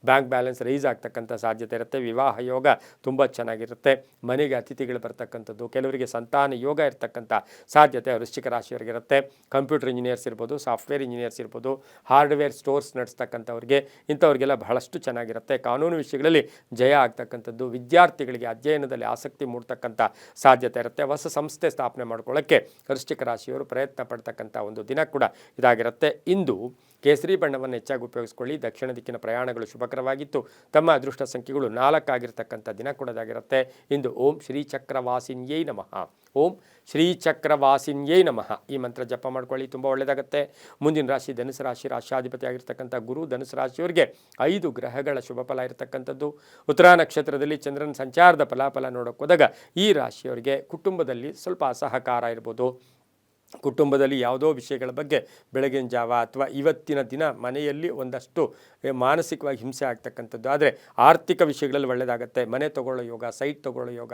ಬ್ಯಾಂಕ್ ಬ್ಯಾಲೆನ್ಸ್ ರೈಸ್ ಆಗ್ತಕ್ಕಂಥ ಸಾಧ್ಯತೆ ಇರುತ್ತೆ. ವಿವಾಹ ಯೋಗ ತುಂಬ ಚೆನ್ನಾಗಿರುತ್ತೆ. ಮನೆಗೆ ಅತಿಥಿಗಳು ಬರ್ತಕ್ಕಂಥದ್ದು, ಕೆಲವರಿಗೆ ಸಂತಾನ ಯೋಗ ಇರತಕ್ಕಂಥ ಸಾಧ್ಯತೆ ವೃಶ್ಚಿಕ ರಾಶಿಯವರಿಗಿರುತ್ತೆ. ಕಂಪ್ಯೂಟರ್ ಇಂಜಿನಿಯರ್ಸ್ ಇರ್ಬೋದು, ಸಾಫ್ಟ್ವೇರ್ ಇಂಜಿನಿಯರ್ಸ್ ಇರ್ಬೋದು, ಹಾರ್ಡ್ವೇರ್ ಸ್ಟೋರ್ಸ್ ನಡೆಸ್ತಕ್ಕಂಥವ್ರಿಗೆ ಇಂಥವ್ರಿಗೆಲ್ಲ ಬಹಳಷ್ಟು ಚೆನ್ನಾಗಿರುತ್ತೆ. ಕಾನೂನು ವಿಷಯಗಳಲ್ಲಿ ಜಯ ಆಗ್ತಕ್ಕಂಥದ್ದು, ವಿದ್ಯಾರ್ಥಿಗಳಿಗೆ ಅಧ್ಯಯನದಲ್ಲಿ ಆಸಕ್ತಿ ಮೂಡ್ತಕ್ಕಂಥ ಸಾಧ್ಯತೆ ಇರುತ್ತೆ. ಹೊಸ ಸಂಸ್ಥೆ ಸ್ಥಾಪನೆ ಮಾಡ್ಕೊಳ್ಳೋಕ್ಕೆ ವೃಶ್ಚಿಕ ರಾಶಿಯವರು ಪ್ರಯತ್ನ ಪಡ್ತಕ್ಕಂಥ ಒಂದು ದಿನ ಕೂಡ ಇದಾಗಿರುತ್ತೆ. ಇಂದು ಕೇಸರಿ ಬಣ್ಣವನ್ನು ಹೆಚ್ಚಾಗಿ ಉಪಯೋಗಿಸ್ಕೊಳ್ಳಿ. ದಕ್ಷಿಣ ದಿಕ್ಕಿನ ಪ್ರಯಾಣಗಳು ಶುಭಕರವಾಗಿತ್ತು. ತಮ್ಮ ಅದೃಷ್ಟ ಸಂಖ್ಯೆಗಳು 4 ಆಗಿರ್ತಕ್ಕಂಥ ದಿನ ಕೂಡ ಇದಾಗಿರುತ್ತೆ. ಇಂದು ಓಂ ಶ್ರೀ ಚಕ್ರವಾಸಿನ್ಯೈ ನಮಃ, ಓಂ ಶ್ರೀ ಚಕ್ರವಾಸಿನ್ಯೈ ನಮಃ ಈ ಮಂತ್ರ ಜಪ ಮಾಡ್ಕೊಳ್ಳಿ, ತುಂಬ ಒಳ್ಳೆಯದಾಗುತ್ತೆ. ಮುಂದಿನ ರಾಶಿ ಧನುಸು ರಾಶಿ, ರಾಶ್ಯಾಧಿಪತಿ ಆಗಿರ್ತಕ್ಕಂಥ ಗುರು. ಧನುಸು ರಾಶಿಯವರಿಗೆ 5 ಗ್ರಹಗಳ ಶುಭ ಫಲ ಇರತಕ್ಕಂಥದ್ದು. ಉತ್ತರಾ ನಕ್ಷತ್ರದಲ್ಲಿ ಚಂದ್ರನ ಸಂಚಾರದ ಫಲಾಫಲ ನೋಡೋಕೆ ಹೋದಾಗ ಈ ರಾಶಿಯವರಿಗೆ ಕುಟುಂಬದಲ್ಲಿ ಸ್ವಲ್ಪ ಅಸಹಕಾರ ಇರ್ಬೋದು. ಕುಟುಂಬದಲ್ಲಿ ಯಾವುದೋ ವಿಷಯಗಳ ಬಗ್ಗೆ ಬೆಳಗಿನ ಜಾವ ಅಥವಾ ಇವತ್ತಿನ ದಿನ ಮನೆಯಲ್ಲಿ ಒಂದಷ್ಟು ಮಾನಸಿಕವಾಗಿ ಹಿಂಸೆ ಆಗ್ತಕ್ಕಂಥದ್ದು. ಆದರೆ ಆರ್ಥಿಕ ವಿಷಯಗಳಲ್ಲಿ ಒಳ್ಳೆಯದಾಗುತ್ತೆ. ಮನೆ ತೊಗೊಳ್ಳೋ ಯೋಗ, ಸೈಟ್ ತೊಗೊಳ್ಳೋ ಯೋಗ,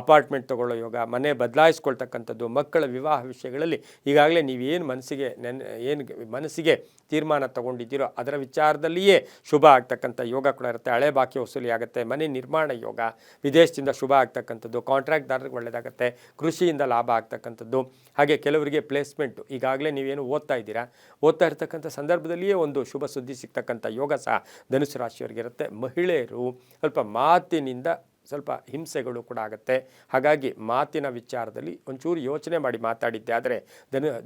ಅಪಾರ್ಟ್ಮೆಂಟ್ ತೊಗೊಳ್ಳೋ ಯೋಗ, ಮನೆ ಬದಲಾಯಿಸ್ಕೊಳ್ತಕ್ಕಂಥದ್ದು, ಮಕ್ಕಳ ವಿವಾಹ ವಿಷಯಗಳಲ್ಲಿ ಈಗಾಗಲೇ ನೀವೇನು ಮನಸ್ಸಿಗೆ ತೀರ್ಮಾನ ತೊಗೊಂಡಿದ್ದೀರೋ ಅದರ ವಿಚಾರದಲ್ಲಿಯೇ ಶುಭ ಆಗ್ತಕ್ಕಂಥ ಯೋಗ ಕೂಡ ಇರುತ್ತೆ. ಹಳೆ ಬಾಕಿ ವಸೂಲಿ ಆಗುತ್ತೆ. ಮನೆ ನಿರ್ಮಾಣ ಯೋಗ, ವಿದೇಶದಿಂದ ಶುಭ ಆಗ್ತಕ್ಕಂಥದ್ದು, ಕಾಂಟ್ರಾಕ್ಟ್ದಾರರಿಗೆ ಒಳ್ಳೆಯದಾಗುತ್ತೆ. ಕೃಷಿಯಿಂದ ಲಾಭ ಆಗ್ತಕ್ಕಂಥದ್ದು. ಹಾಗೆ ಕೆಲವರಿಗೆ ಪ್ಲೇಸ್ಮೆಂಟು, ಈಗಾಗಲೇ ನೀವೇನು ಓದ್ತಾ ಇರ್ತಕ್ಕಂಥ ಸಂದರ್ಭದಲ್ಲಿಯೇ ಒಂದು ಶುಭ ಸುದ್ದಿ ಸಿಗ್ತಕ್ಕಂಥ ಯೋಗ ಸಹ ಧನುಸು ರಾಶಿಯವರಿಗಿರುತ್ತೆ. ಮಹಿಳೆಯರು ಸ್ವಲ್ಪ ಮಾತಿನಿಂದ ಸ್ವಲ್ಪ ಹಿಂಸೆಗಳು ಕೂಡ ಆಗುತ್ತೆ. ಹಾಗಾಗಿ ಮಾತಿನ ವಿಚಾರದಲ್ಲಿ ಒಂಚೂರು ಯೋಚನೆ ಮಾಡಿ ಮಾತಾಡಿದ್ದೆ ಆದರೆ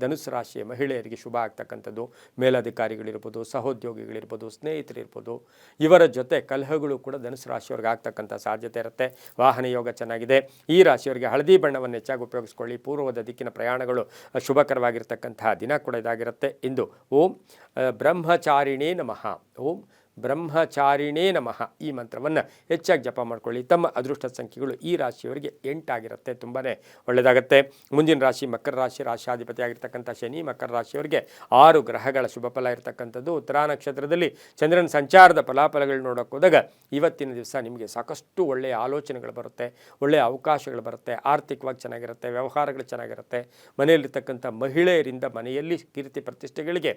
ಧನುಸು ರಾಶಿಯ ಮಹಿಳೆಯರಿಗೆ ಶುಭ ಆಗ್ತಕ್ಕಂಥದ್ದು. ಮೇಲಧಿಕಾರಿಗಳಿರ್ಬೋದು, ಸಹೋದ್ಯೋಗಿಗಳಿರ್ಬೋದು, ಸ್ನೇಹಿತರಿರ್ಬೋದು, ಇವರ ಜೊತೆ ಕಲಹಗಳು ಕೂಡ ಧನುಸು ರಾಶಿಯವ್ರಿಗೆ ಆಗ್ತಕ್ಕಂಥ ಸಾಧ್ಯತೆ ಇರುತ್ತೆ. ವಾಹನ ಯೋಗ ಚೆನ್ನಾಗಿದೆ. ಈ ರಾಶಿಯವರಿಗೆ ಹಳದಿ ಬಣ್ಣವನ್ನು ಹೆಚ್ಚಾಗಿ ಉಪಯೋಗಿಸ್ಕೊಳ್ಳಿ. ಪೂರ್ವದ ದಿಕ್ಕಿನ ಪ್ರಯಾಣಗಳು ಶುಭಕರವಾಗಿರ್ತಕ್ಕಂತಹ ದಿನ ಕೂಡ ಇದಾಗಿರುತ್ತೆ. ಇಂದು ಓಂ ಬ್ರಹ್ಮಚಾರಿಣೇ ನಮಃ, ಓಂ ಬ್ರಹ್ಮಚಾರಿಣೇ ನಮಃ ಈ ಮಂತ್ರವನ್ನು ಹೆಚ್ಚಾಗಿ ಜಪ ಮಾಡ್ಕೊಳ್ಳಿ. ತಮ್ಮ ಅದೃಷ್ಟ ಸಂಖ್ಯೆಗಳು ಈ ರಾಶಿಯವರಿಗೆ 8 ಆಗಿರುತ್ತೆ. ತುಂಬಾ ಒಳ್ಳೆಯದಾಗುತ್ತೆ. ಮುಂದಿನ ರಾಶಿ ಮಕರ ರಾಶಿ, ರಾಶಿಯಾಧಿಪತಿ ಆಗಿರ್ತಕ್ಕಂಥ ಶನಿ. ಮಕರ ರಾಶಿಯವರಿಗೆ 6 ಗ್ರಹಗಳ ಶುಭ ಫಲ ಇರತಕ್ಕಂಥದ್ದು. ಉತ್ತರಾ ನಕ್ಷತ್ರದಲ್ಲಿ ಚಂದ್ರನ ಸಂಚಾರದ ಫಲಾಫಲಗಳು ನೋಡೋಕೆ ಹೋದಾಗ ಇವತ್ತಿನ ದಿವಸ ನಿಮಗೆ ಸಾಕಷ್ಟು ಒಳ್ಳೆಯ ಆಲೋಚನೆಗಳು ಬರುತ್ತೆ, ಒಳ್ಳೆಯ ಅವಕಾಶಗಳು ಬರುತ್ತೆ. ಆರ್ಥಿಕವಾಗಿ ಚೆನ್ನಾಗಿರುತ್ತೆ, ವ್ಯವಹಾರಗಳು ಚೆನ್ನಾಗಿರುತ್ತೆ. ಮನೆಯಲ್ಲಿರ್ತಕ್ಕಂಥ ಮಹಿಳೆಯರಿಂದ ಮನೆಯಲ್ಲಿ ಕೀರ್ತಿ ಪ್ರತಿಷ್ಠೆಗಳಿಗೆ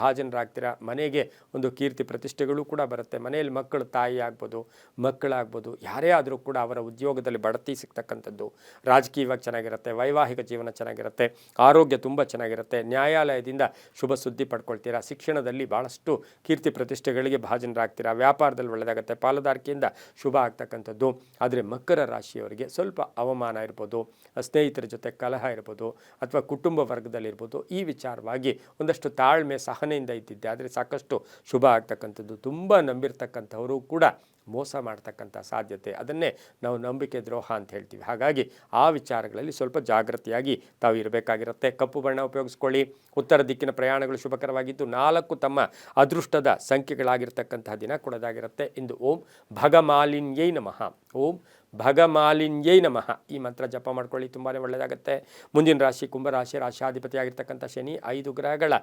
ಭಾಜನರಾಗ್ತೀರಾ. ಮನೆಗೆ ಒಂದು ಕೀರ್ತಿ ಪ್ರತಿಷ್ಠೆಗಳು ಕೂಡ ಬರುತ್ತೆ. ಮನೆಯಲ್ಲಿ ಮಕ್ಕಳು, ತಾಯಿ ಆಗ್ಬೋದು, ಮಕ್ಕಳಾಗ್ಬೋದು, ಯಾರೇ ಆದರೂ ಕೂಡ ಅವರ ಉದ್ಯೋಗದಲ್ಲಿ ಬಡ್ತಿ ಸಿಗ್ತಕ್ಕಂಥದ್ದು. ರಾಜಕೀಯವಾಗಿ ಚೆನ್ನಾಗಿರುತ್ತೆ. ವೈವಾಹಿಕ ಜೀವನ ಚೆನ್ನಾಗಿರುತ್ತೆ. ಆರೋಗ್ಯ ತುಂಬ ಚೆನ್ನಾಗಿರುತ್ತೆ. ನ್ಯಾಯಾಲಯದಿಂದ ಶುಭ ಸುದ್ದಿ ಪಡ್ಕೊಳ್ತೀರಾ. ಶಿಕ್ಷಣದಲ್ಲಿ ಭಾಳಷ್ಟು ಕೀರ್ತಿ ಪ್ರತಿಷ್ಠೆಗಳಿಗೆ ಭಾಜನರಾಗ್ತೀರಾ. ವ್ಯಾಪಾರದಲ್ಲಿ ಒಳ್ಳೆಯದಾಗುತ್ತೆ. ಪಾಲುದಾರಿಕೆಯಿಂದ ಶುಭ ಆಗ್ತಕ್ಕಂಥದ್ದು. ಆದರೆ ಮಕರ ರಾಶಿಯವರಿಗೆ ಸ್ವಲ್ಪ ಅವಮಾನ ಇರ್ಬೋದು, ಸ್ನೇಹಿತರ ಜೊತೆ ಕಲಹ ಇರ್ಬೋದು, ಅಥವಾ ಕುಟುಂಬ ವರ್ಗದಲ್ಲಿರ್ಬೋದು. ಈ ವಿಚಾರವಾಗಿ ಒಂದಷ್ಟು ತಾಳ್ಮೆ, ಸಹನೆಯಿಂದ ಇದ್ದಿದ್ದೆ ಆದರೆ ಸಾಕಷ್ಟು ಶುಭ ಆಗ್ತಕ್ಕಂಥದ್ದು. ತುಂಬ ನಂಬಿರ್ತಕ್ಕಂಥವರು ಕೂಡ ಮೋಸ ಮಾಡ್ತಕ್ಕಂಥ ಸಾಧ್ಯತೆ, ಅದನ್ನೇ ನಾವು ನಂಬಿಕೆ ದ್ರೋಹ ಅಂತ ಹೇಳ್ತೀವಿ. ಹಾಗಾಗಿ ಆ ವಿಚಾರಗಳಲ್ಲಿ ಸ್ವಲ್ಪ ಜಾಗೃತಿಯಾಗಿ ತಾವು ಇರಬೇಕಾಗಿರುತ್ತೆ. ಕಪ್ಪು ಬಣ್ಣ ಉಪಯೋಗಿಸ್ಕೊಳ್ಳಿ. ಉತ್ತರ ದಿಕ್ಕಿನ ಪ್ರಯಾಣಗಳು ಶುಭಕರವಾಗಿದ್ದು 4 ತಮ್ಮ ಅದೃಷ್ಟದ ಸಂಖ್ಯೆಗಳಾಗಿರ್ತಕ್ಕಂತಹ ದಿನ ಕೊಡೋದಾಗಿರುತ್ತೆ. ಇಂದು ಓಂ ಭಗಮಾಲಿನ್ಯೈ ನಮಃ, ಓಂ ಭಗಮಾಲಿನ್ಯೈ ನಮಃ ಈ ಮಂತ್ರ ಜಪ ಮಾಡ್ಕೊಳ್ಳಿ, ತುಂಬಾ ಒಳ್ಳೆಯದಾಗುತ್ತೆ. ಮುಂದಿನ ರಾಶಿ ಕುಂಭರಾಶಿ, ರಾಶಿಯಾಧಿಪತಿ ಆಗಿರ್ತಕ್ಕಂಥ ಶನಿ. 5 ಗ್ರಹಗಳ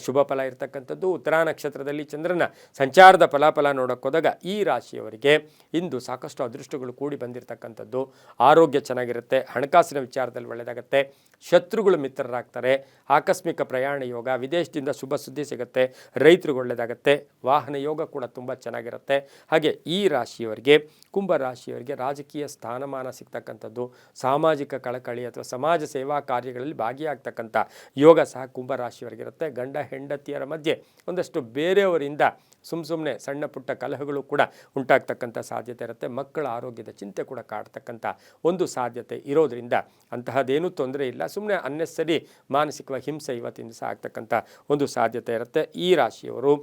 ಶುಭ ಫಲ ಇರತಕ್ಕಂಥದ್ದು. ಉತ್ತರಾ ನಕ್ಷತ್ರದಲ್ಲಿ ಚಂದ್ರನ ಸಂಚಾರದ ಫಲಾಫಲ ನೋಡೋಕೆ ಹೋದಾಗ ಈ ರಾಶಿಯವರಿಗೆ ಇಂದು ಸಾಕಷ್ಟು ಅದೃಷ್ಟಗಳು ಕೂಡಿ ಬಂದಿರತಕ್ಕಂಥದ್ದು. ಆರೋಗ್ಯ ಚೆನ್ನಾಗಿರುತ್ತೆ. ಹಣಕಾಸಿನ ವಿಚಾರದಲ್ಲಿ ಒಳ್ಳೆಯದಾಗುತ್ತೆ. ಶತ್ರುಗಳು ಮಿತ್ರರಾಗ್ತಾರೆ. ಆಕಸ್ಮಿಕ ಪ್ರಯಾಣ ಯೋಗ, ವಿದೇಶದಿಂದ ಶುಭ ಸುದ್ದಿ ಸಿಗುತ್ತೆ. ರೈತರಿಗೆ ಒಳ್ಳೆಯದಾಗುತ್ತೆ. ವಾಹನ ಯೋಗ ಕೂಡ ತುಂಬ ಚೆನ್ನಾಗಿರುತ್ತೆ. ಹಾಗೆ ಈ ರಾಶಿಯವರಿಗೆ, ಕುಂಭ ರಾಶಿಯವರಿಗೆ ರಾಜಕೀಯ ರೀತಿಯ ಸ್ಥಾನಮಾನ ಸಿಗ್ತಕ್ಕಂಥದ್ದು, ಸಾಮಾಜಿಕ ಕಳಕಳಿ ಅಥವಾ ಸಮಾಜ ಸೇವಾ ಕಾರ್ಯಗಳಲ್ಲಿ ಭಾಗಿಯಾಗ್ತಕ್ಕಂಥ ಯೋಗ ಸಹ ಕುಂಭರಾಶಿಯವರಿಗಿರುತ್ತೆ. ಗಂಡ ಹೆಂಡತಿಯರ ಮಧ್ಯೆ ಒಂದಷ್ಟು ಬೇರೆಯವರಿಂದ ಸುಮ್ಮನೆ ಸಣ್ಣ ಪುಟ್ಟ ಕಲಹಗಳು ಕೂಡ ಉಂಟಾಗ್ತಕ್ಕಂಥ ಸಾಧ್ಯತೆ ಇರುತ್ತೆ. ಮಕ್ಕಳ ಆರೋಗ್ಯದ ಚಿಂತೆ ಕೂಡ ಕಾಡ್ತಕ್ಕಂಥ ಒಂದು ಸಾಧ್ಯತೆ ಇರೋದರಿಂದ ಅಂತಹದ್ದೇನೂ ತೊಂದರೆ ಇಲ್ಲ. ಸುಮ್ಮನೆ ಅನ್ನೆಸರಿ ಮಾನಸಿಕವಾಗಿ ಹಿಂಸೆ ಇವತ್ತಿನ ದಿವಸ ಆಗ್ತಕ್ಕಂಥ ಒಂದು ಸಾಧ್ಯತೆ ಇರುತ್ತೆ. ಈ ರಾಶಿಯವರು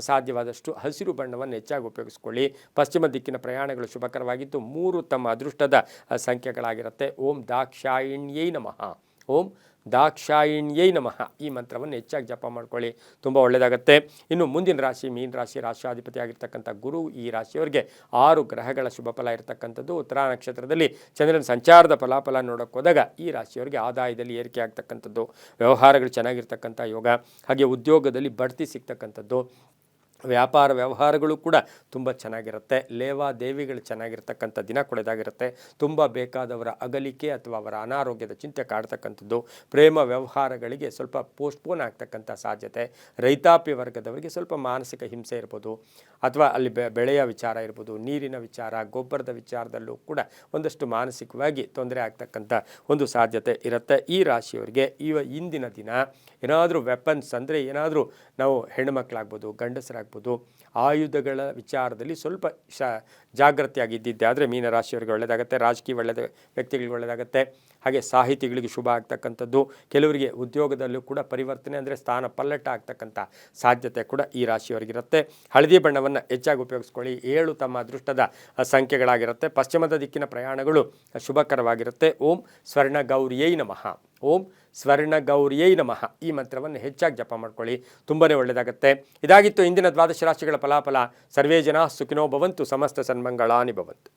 ಸಾಧ್ಯವಾದಷ್ಟು ಹಸಿರು ಬಣ್ಣವನ್ನು ಹೆಚ್ಚಾಗಿ ಉಪಯೋಗಿಸ್ಕೊಳ್ಳಿ. ಪಶ್ಚಿಮ ದಿಕ್ಕಿನ ಪ್ರಯಾಣಗಳು ಶುಭಕರವಾಗಿದ್ದು 3 ತಮ್ಮ ಅದೃಷ್ಟದ ಸಂಖ್ಯೆಗಳಾಗಿರುತ್ತೆ. ಓಂ ದಾಕ್ಷಾಯಿಣ್ಯೈ ನಮಃ, ಓಂ ದಾಕ್ಷಾಯಿಣ್ಯೈ ನಮಃ ಈ ಮಂತ್ರವನ್ನು ಹೆಚ್ಚಾಗಿ ಜಪ ಮಾಡ್ಕೊಳ್ಳಿ, ತುಂಬ ಒಳ್ಳೆಯದಾಗುತ್ತೆ. ಇನ್ನು ಮುಂದಿನ ರಾಶಿ ಮೀನ ರಾಶಿ. ರಾಶಿಯಾಧಿಪತಿ ಆಗಿರ್ತಕ್ಕಂಥ ಗುರು ಈ ರಾಶಿಯವರಿಗೆ 6 ಗ್ರಹಗಳ ಶುಭ ಫಲ ಇರತಕ್ಕಂಥದ್ದು. ಉತ್ತರ ನಕ್ಷತ್ರದಲ್ಲಿ ಚಂದ್ರನ ಸಂಚಾರದ ಫಲಾಫಲ ನೋಡೋಕೆ ಹೋದಾಗ ಈ ರಾಶಿಯವರಿಗೆ ಆದಾಯದಲ್ಲಿ ಏರಿಕೆ ಆಗ್ತಕ್ಕಂಥದ್ದು, ವ್ಯವಹಾರಗಳು ಚೆನ್ನಾಗಿರ್ತಕ್ಕಂಥ ಯೋಗ, ಹಾಗೆ ಉದ್ಯೋಗದಲ್ಲಿ ಬಡ್ತಿ ಸಿಗ್ತಕ್ಕಂಥದ್ದು, ವ್ಯಾಪಾರ ವ್ಯವಹಾರಗಳು ಕೂಡ ತುಂಬ ಚೆನ್ನಾಗಿರುತ್ತೆ. ಲೇವಾದೇವಿಗಳು ಚೆನ್ನಾಗಿರ್ತಕ್ಕಂಥ ದಿನ ಕೊಡೋದಾಗಿರುತ್ತೆ. ತುಂಬ ಬೇಕಾದವರ ಅಗಲಿಕೆ ಅಥವಾ ಅವರ ಅನಾರೋಗ್ಯದ ಚಿಂತೆ ಕಾಡ್ತಕ್ಕಂಥದ್ದು, ಪ್ರೇಮ ವ್ಯವಹಾರಗಳಿಗೆ ಸ್ವಲ್ಪ ಪೋಸ್ಟ್ಪೋನ್ ಆಗ್ತಕ್ಕಂಥ ಸಾಧ್ಯತೆ, ರೈತಾಪಿ ವರ್ಗದವರಿಗೆ ಸ್ವಲ್ಪ ಮಾನಸಿಕ ಹಿಂಸೆ ಇರ್ಬೋದು, ಅಥವಾ ಅಲ್ಲಿ ಬೆಳೆಯ ವಿಚಾರ ಇರ್ಬೋದು, ನೀರಿನ ವಿಚಾರ, ಗೊಬ್ಬರದ ವಿಚಾರದಲ್ಲೂ ಕೂಡ ಒಂದಷ್ಟು ಮಾನಸಿಕವಾಗಿ ತೊಂದರೆ ಆಗ್ತಕ್ಕಂಥ ಒಂದು ಸಾಧ್ಯತೆ ಇರುತ್ತೆ. ಈ ರಾಶಿಯವರಿಗೆ ಇಂದಿನ ದಿನ ಏನಾದರೂ ವೆಪನ್ಸ್ ಅಂದರೆ ಏನಾದರೂ ನಾವು ಹೆಣ್ಣುಮಕ್ಕಳಾಗ್ಬೋದು, ಗಂಡಸರಾಗ್ಬೋದು, ಆಯುಧಗಳ ವಿಚಾರದಲ್ಲಿ ಸ್ವಲ್ಪ ಜಾಗೃತಿಯಾಗಿದ್ದಿದ್ದೆ ಆದರೆ ಮೀನರಾಶಿಯವರಿಗೆ ಒಳ್ಳೆಯದಾಗುತ್ತೆ. ರಾಜಕೀಯ ಒಳ್ಳೆಯದ ವ್ಯಕ್ತಿಗಳಿಗೆ ಒಳ್ಳೆಯದಾಗುತ್ತೆ. ಹಾಗೆ ಸಾಹಿತಿಗಳಿಗೆ ಶುಭ ಆಗ್ತಕ್ಕಂಥದ್ದು, ಕೆಲವರಿಗೆ ಉದ್ಯೋಗದಲ್ಲೂ ಕೂಡ ಪರಿವರ್ತನೆ ಅಂದರೆ ಸ್ಥಾನ ಪಲ್ಲಟ ಆಗ್ತಕ್ಕಂಥ ಸಾಧ್ಯತೆ ಕೂಡ ಈ ರಾಶಿಯವರಿಗಿರುತ್ತೆ. ಹಳದಿ ಬಣ್ಣವನ್ನು ಹೆಚ್ಚಾಗಿ ಉಪಯೋಗಿಸ್ಕೊಳ್ಳಿ. 7 ತಮ್ಮ ಅದೃಷ್ಟದ ಸಂಖ್ಯೆಗಳಾಗಿರುತ್ತೆ. ಪಶ್ಚಿಮದ ದಿಕ್ಕಿನ ಪ್ರಯಾಣಗಳು ಶುಭಕರವಾಗಿರುತ್ತೆ. ಓಂ ಸ್ವರ್ಣಗೌರಿಯೈ ನಮಃ, ಓಂ ಸ್ವರ್ಣಗೌರಿಯೈ ನಮಃ ಈ ಮಂತ್ರವನ್ನು ಹೆಚ್ಚಾಗಿ ಜಪ ಮಾಡ್ಕೊಳ್ಳಿ, ತುಂಬಾ ಒಳ್ಳೆಯದಾಗುತ್ತೆ. ಇದಾಗಿತ್ತು ಇಂದಿನ ದ್ವಾದಶ ರಾಶಿಗಳ ಫಲಾಫಲ. ಸರ್ವೇ ಜನ ಸುಖಿನೋ ಭವಂತು, ಸಮಸ್ತ ಸನ್ಮಂಗಳಾನಿ ಭವಂತು.